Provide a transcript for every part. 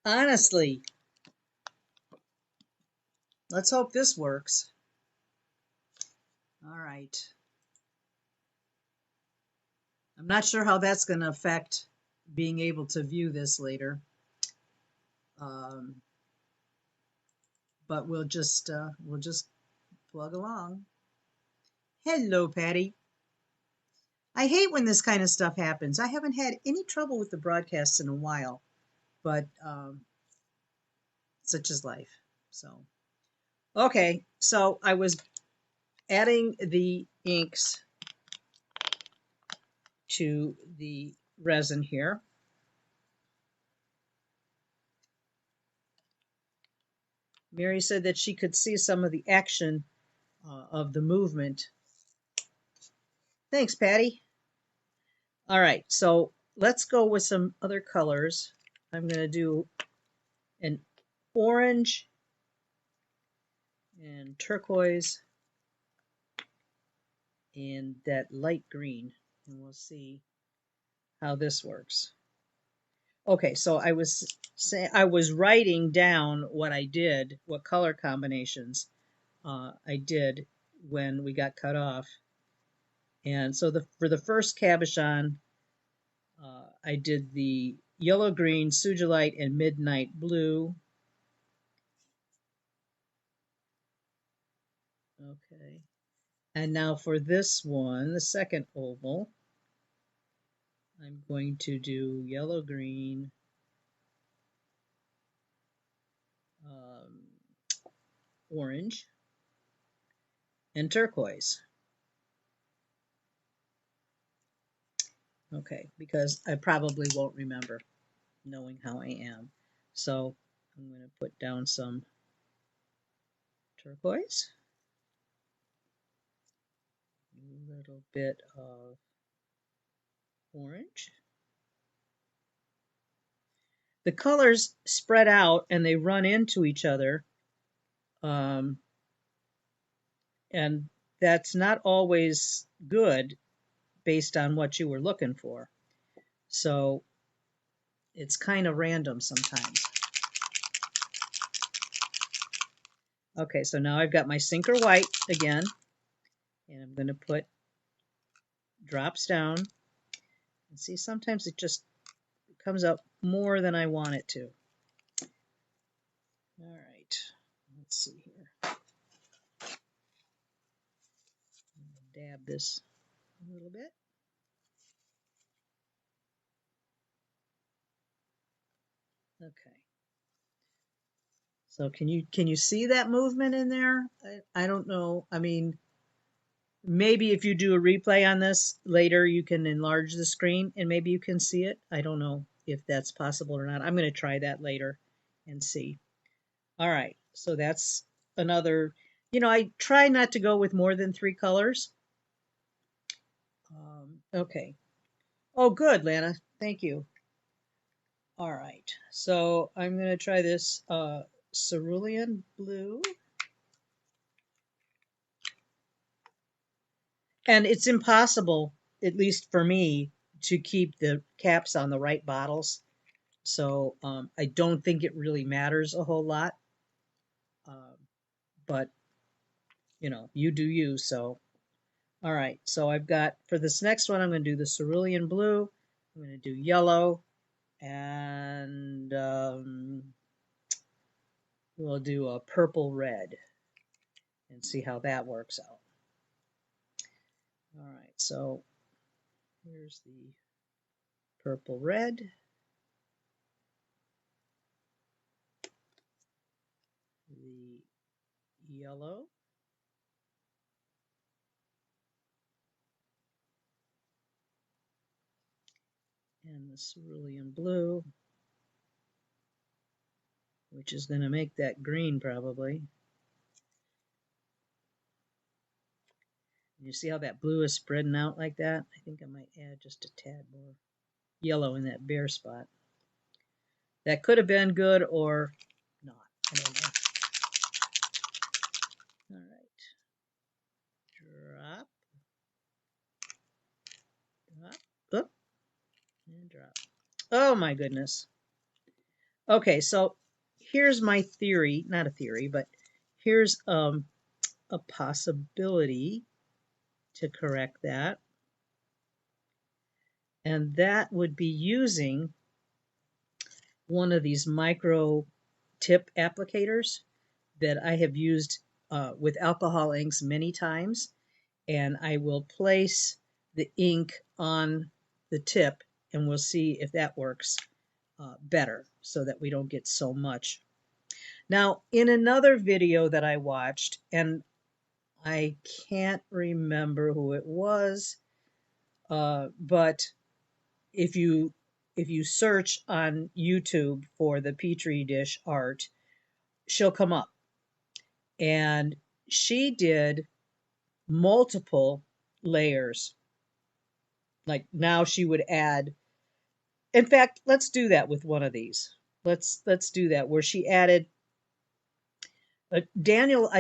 Honestly, let's hope this works. All right. I'm not sure how that's going to affect being able to view this later. Um, but we'll just plug along. Hello, Patty. I hate when this kind of stuff happens. I haven't had any trouble with the broadcasts in a while, but such is life. So, okay. So I was adding the inks to the resin here. Mary said that she could see some of the action of the movement. Thanks, Patty. All right, so let's go with some other colors. I'm going to do an orange and turquoise and that light green, and we'll see how this works. Okay, so I was writing down what I did, what color combinations I did when we got cut off. And so for the first cabochon, I did the yellow green, sugilite, and midnight blue. Okay. And now for this one, the second oval, I'm going to do yellow green, orange, and turquoise. Okay, because I probably won't remember knowing how I am. So I'm going to put down some turquoise, a little bit of orange. The colors spread out and they run into each other. And that's not always good based on what you were looking for. So it's kind of random sometimes. Okay, so now I've got my sinker white again, and I'm going to put drops down. And see, sometimes it just comes up more than I want it to. All right, let's see here. Dab this a little bit. Okay. So can you see that movement in there? I don't know. I mean, maybe if you do a replay on this later, you can enlarge the screen and maybe you can see it. I don't know if that's possible or not. I'm going to try that later and see. All right, so that's another, I try not to go with more than 3 colors. Okay. Oh, good, Lana. Thank you. All right, so I'm going to try this cerulean blue. And it's impossible, at least for me, to keep the caps on the right bottles. So I don't think it really matters a whole lot. But, you do you. So, all right. So I've got, for this next one, I'm going to do the cerulean blue. I'm going to do yellow. And we'll do a purple red and see how that works out. All right. So here's the purple red. The yellow. And the cerulean blue, which is going to make that green probably. You see how that blue is spreading out like that? I think I might add just a tad more yellow in that bare spot. That could have been good or not. I don't know. All right. Drop. Drop. Oop. And drop. Oh my goodness. Okay, so here's my theory, not a theory, but here's a possibility to correct that. And that would be using one of these micro tip applicators that I have used with alcohol inks many times. And I will place the ink on the tip and we'll see if that works better so that we don't get so much. Now, in another video that I watched, and I can't remember who it was, but if you search on YouTube for the Petri dish art, she'll come up. And she did multiple layers. Like now she would add, in fact, let's do that with one of these. Let's do that where she added Daniel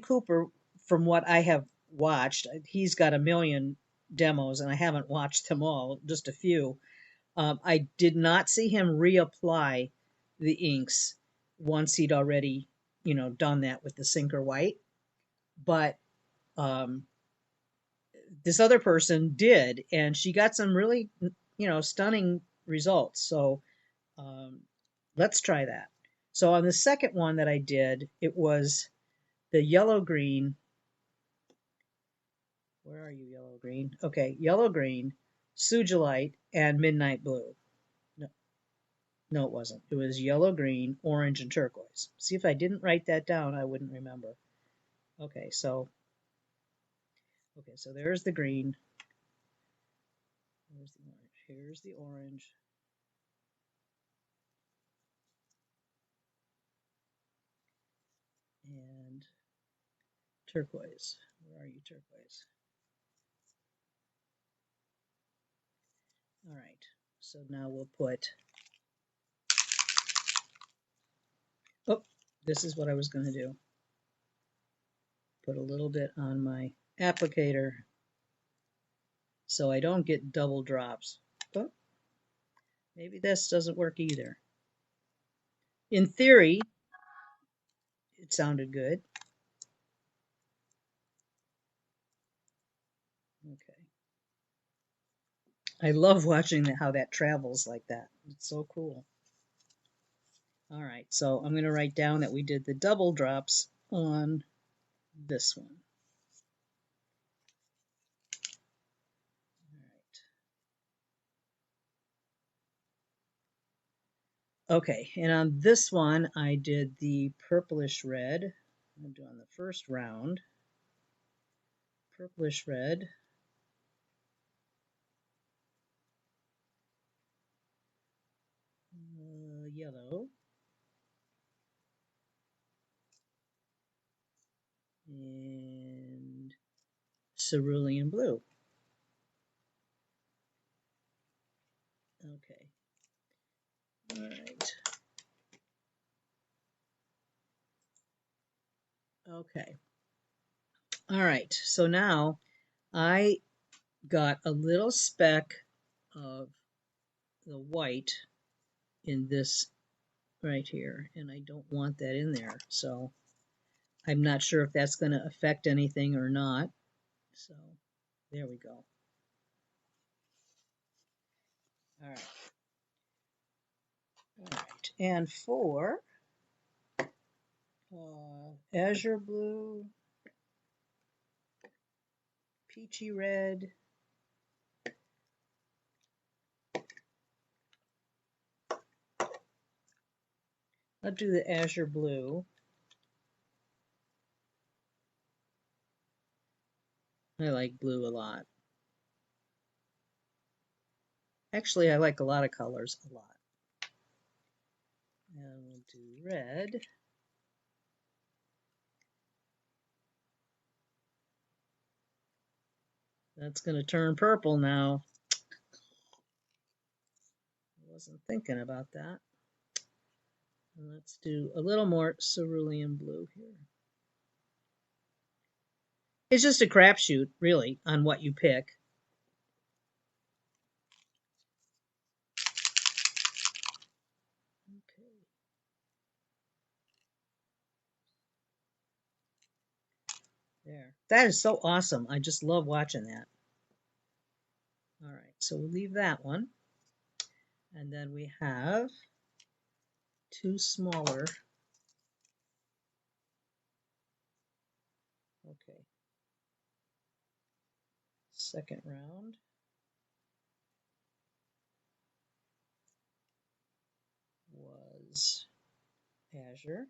Cooper, from what I have watched, he's got a million demos and I haven't watched them all, just a few. I did not see him reapply the inks once he'd already, done that with the Sinker White. But um, this other person did, and she got some really, stunning results. So um, let's try that. So on the second one that I did, it was the yellow green. Where are you, yellow green? Okay, yellow green, Sujolite, and midnight blue. No, no, it wasn't. It was yellow green, orange, and turquoise. See, if I didn't write that down, I wouldn't remember. Okay, so there's the green. There's the orange. Here's the orange. And turquoise. Where are you, turquoise? All right. So now we'll put, oh, this is what I was going to do. Put a little bit on my applicator so I don't get double drops. Oh, maybe this doesn't work either. In theory, it sounded good. Okay. I love watching how that travels like that. It's so cool. All right, so I'm going to write down that we did the double drops on this one. All right. Okay, and on this one, I did the purplish red. I'm do on the first round. Purplish red. Yellow. And cerulean blue. Okay. All right. Okay. All right. So now I got a little speck of the white in this right here, and I don't want that in there. So I'm not sure if that's going to affect anything or not. So there we go. All right. All right. And for azure blue, peachy red, I'll do the azure blue. I like blue a lot. Actually, I like a lot of colors a lot. And we'll do red. That's going to turn purple now. I wasn't thinking about that. And let's do a little more cerulean blue here. It's just a crapshoot, really, on what you pick. There. That is so awesome. I just love watching that. All right, so we'll leave that one. And then we have two smaller. Okay. Second round. Was azure,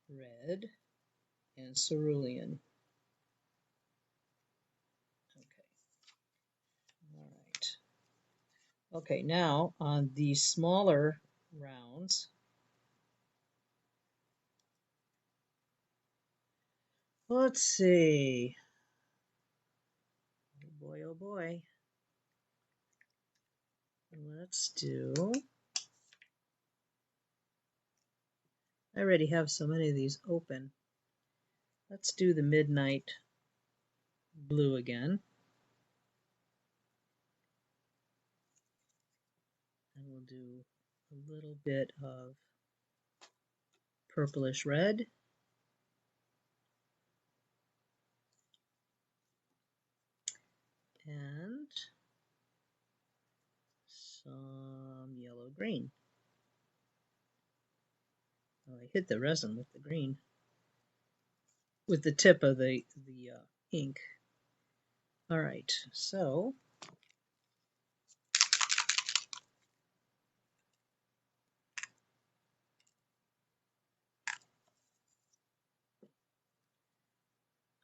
red, and cerulean. Okay. All right. Okay, now on the smaller rounds, let's see. Oh boy, oh boy. Let's do. I already have so many of these open. Let's do the midnight blue again. And we'll do a little bit of purplish red. And some yellow green. Oh, I hit the resin with the green, with the tip of the ink. All right, so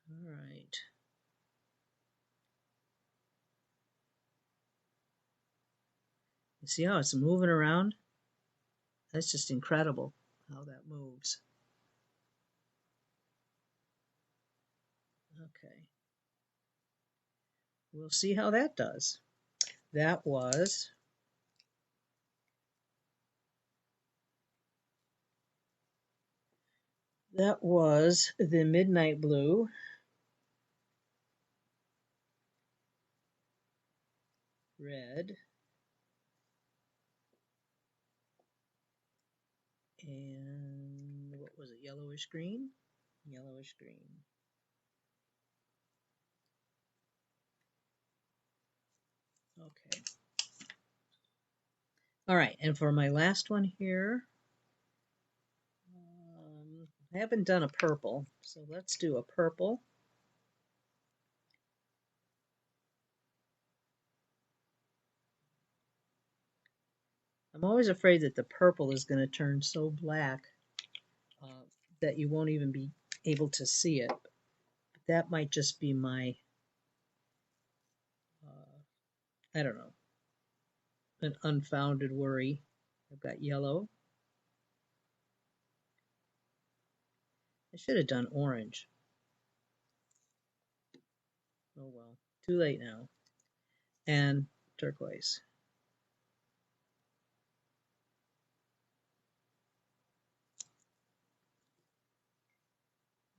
all right. You see how it's moving around? That's just incredible how that moves. Okay. We'll see how that does. That was the midnight blue, red, and what was it, yellowish green? Yellowish green. Okay. All right, and for my last one here, I haven't done a purple, so let's do a purple. I'm always afraid that the purple is going to turn so black that you won't even be able to see it. But that might just be my, I don't know, an unfounded worry. I've got yellow. I should have done orange. Oh well, too late now. And turquoise.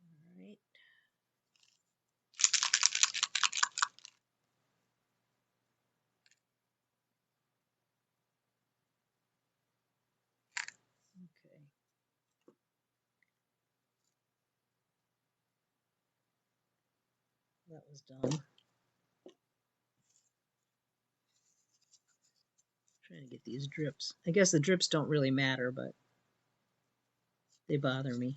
All right. Okay. That was dumb. Trying to get these drips. I guess the drips don't really matter, but they bother me.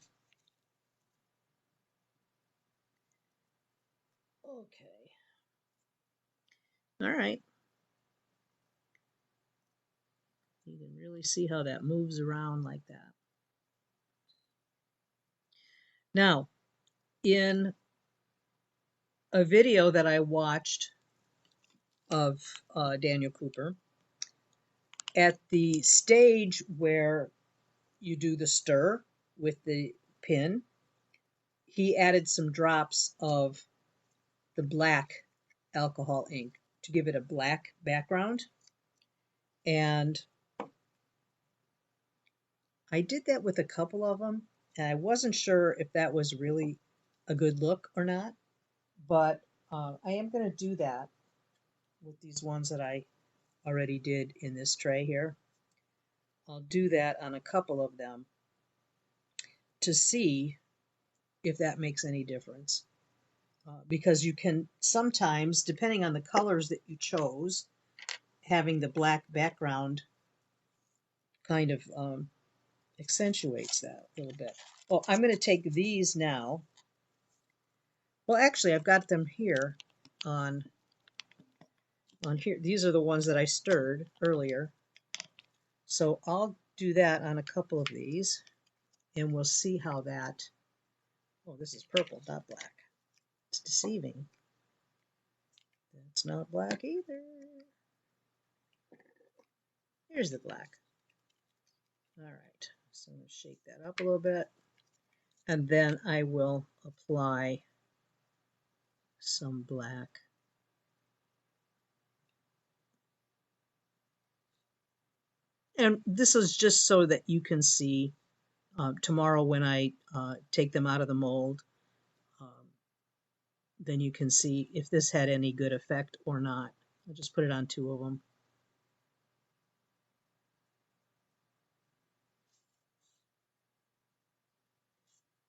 Okay. All right. You can really see how that moves around like that. Now, in a video that I watched of Daniel Cooper, at the stage where you do the stir with the pin, he added some drops of the black alcohol ink to give it a black background. And I did that with a couple of them, and I wasn't sure if that was really a good look or not, but I am going to do that with these ones that I already did in this tray here. I'll do that on a couple of them to see if that makes any difference. Because you can sometimes, depending on the colors that you chose, having the black background kind of accentuates that a little bit. Oh, I'm going to take these now. Well, actually, I've got them here on here. These are the ones that I stirred earlier. So I'll do that on a couple of these, and we'll see how that. Oh, this is purple, not black. It's deceiving. That's not black either. Here's the black. All right, so I'm going to shake that up a little bit, and then I will apply some black. And this is just so that you can see tomorrow when I take them out of the mold, um, then you can see if this had any good effect or not. I'll just put it on 2 of them.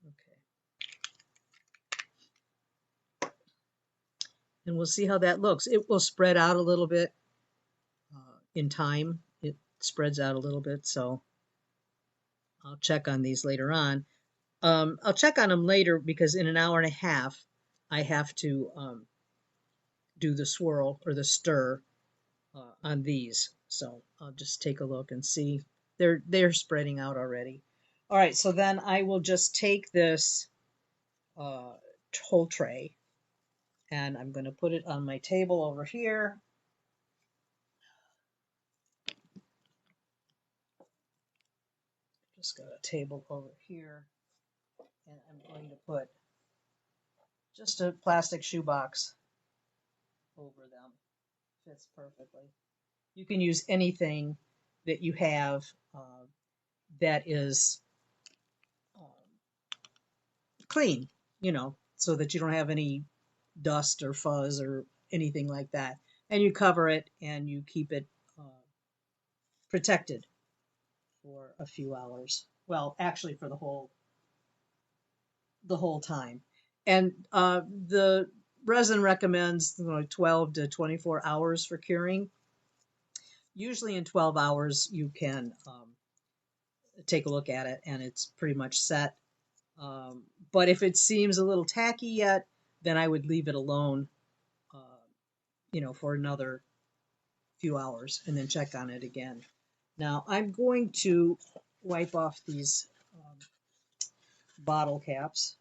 Okay. And we'll see how that looks. It will spread out a little bit in time. It spreads out a little bit, so I'll check on these later on. I'll check on them later because in an hour and a half, I have to do the swirl or the stir on these. So I'll just take a look and see. They're spreading out already. All right, so then I will just take this whole tray and I'm going to put it on my table over here. Just got a table over here, and I'm going to put just a plastic shoebox over them. Fits perfectly. You can use anything that you have that is clean, so that you don't have any dust or fuzz or anything like that. And you cover it and you keep it protected for a few hours. Well, actually, for the whole time. And the resin recommends 12 to 24 hours for curing. Usually in 12 hours, you can take a look at it and it's pretty much set. But if it seems a little tacky yet, then I would leave it alone, for another few hours and then check on it again. Now I'm going to wipe off these bottle caps.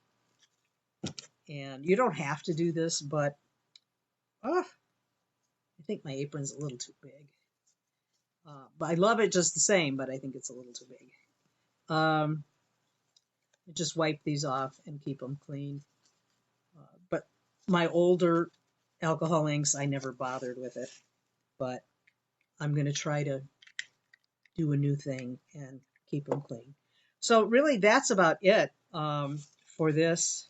And you don't have to do this, but I think my apron's a little too big. But I love it just the same, but I think it's a little too big. Just wipe these off and keep them clean. But my older alcohol inks, I never bothered with it. But I'm going to try to do a new thing and keep them clean. So really, that's about it for this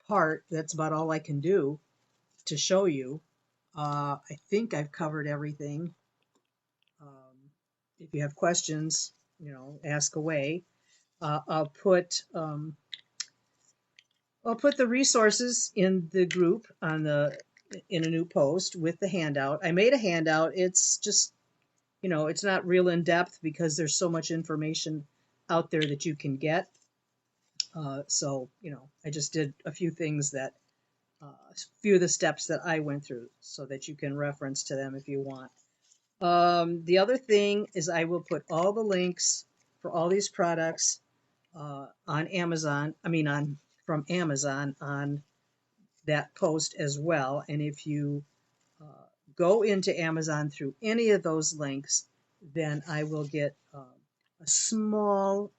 part. That's about all I can do to show you. I think I've covered everything. If you have questions, ask away. I'll put the resources in the group in a new post with the handout. I made a handout. It's just, it's not real in depth because there's so much information out there that you can get. So, I just did a few things a few of the steps that I went through so that you can reference to them if you want. The other thing is I will put all the links for all these products on Amazon. From Amazon on that post as well. And if you go into Amazon through any of those links, then I will get a small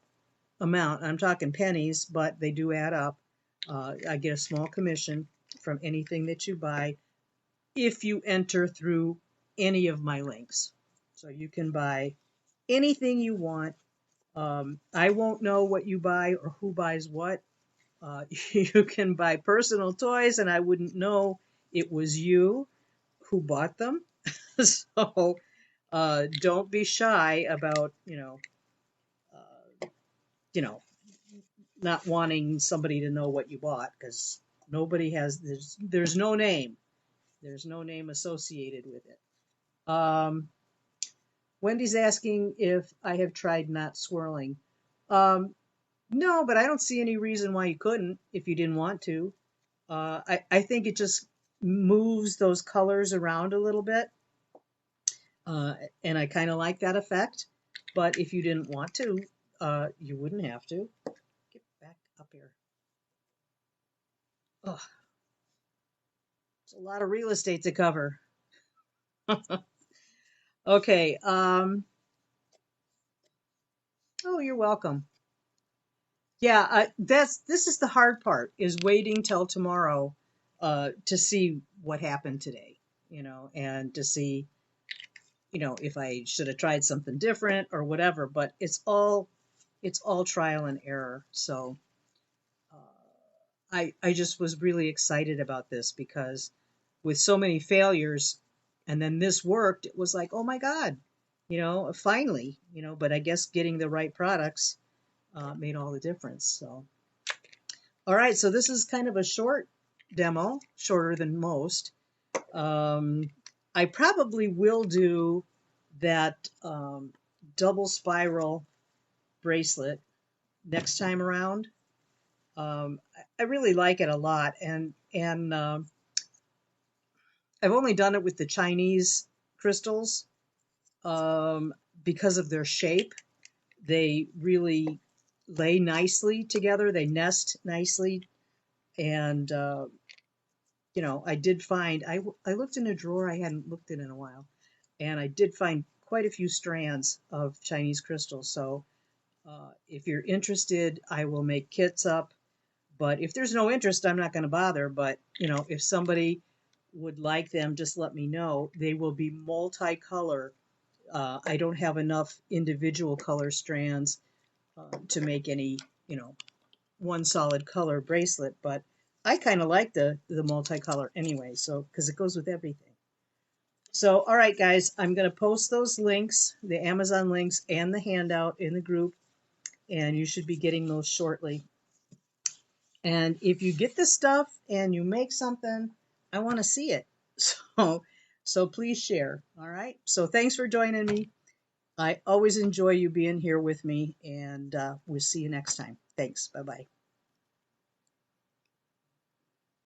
amount. I'm talking pennies, but they do add up. I get a small commission from anything that you buy if you enter through any of my links. So you can buy anything you want. I won't know what you buy or who buys what. You can buy personal toys and I wouldn't know it was you who bought them. So don't be shy about, you know, not wanting somebody to know what you bought because nobody has, there's no name. There's no name associated with it. Wendy's asking if I have tried not swirling. Um, no, but I don't see any reason why you couldn't if you didn't want to. I think it just moves those colors around a little bit, uh, and I kind of like that effect. But if you didn't want to, you wouldn't have to. Get back up here. Oh, it's a lot of real estate to cover. Okay. Oh, you're welcome. Yeah, this is the hard part is waiting till tomorrow to see what happened today, and to see, if I should have tried something different or whatever. But it's all trial and error. So I just was really excited about this because with so many failures, and then this worked, it was like, oh my God, finally, But I guess getting the right products made all the difference. So. All right, so this is kind of a short demo, shorter than most. I probably will do that double spiral bracelet next time around. I really like it a lot, and I've only done it with the Chinese crystals um, because of their shape. They really lay nicely together. They nest nicely, and I did find I looked in a drawer I hadn't looked in a while, and I did find quite a few strands of Chinese crystals. So if you're interested, I will make kits up. But if there's no interest, I'm not going to bother. But if somebody would like them, just let me know. They will be multicolor. I don't have enough individual color strands to make any, one solid color bracelet, but I kind of like the multicolor anyway, so because it goes with everything. So, all right, guys, I'm going to post those links, the Amazon links and the handout in the group, and you should be getting those shortly. And if you get this stuff and you make something, I want to see it. So please share. All right. So thanks for joining me. I always enjoy you being here with me, and we'll see you next time. Thanks. Bye bye.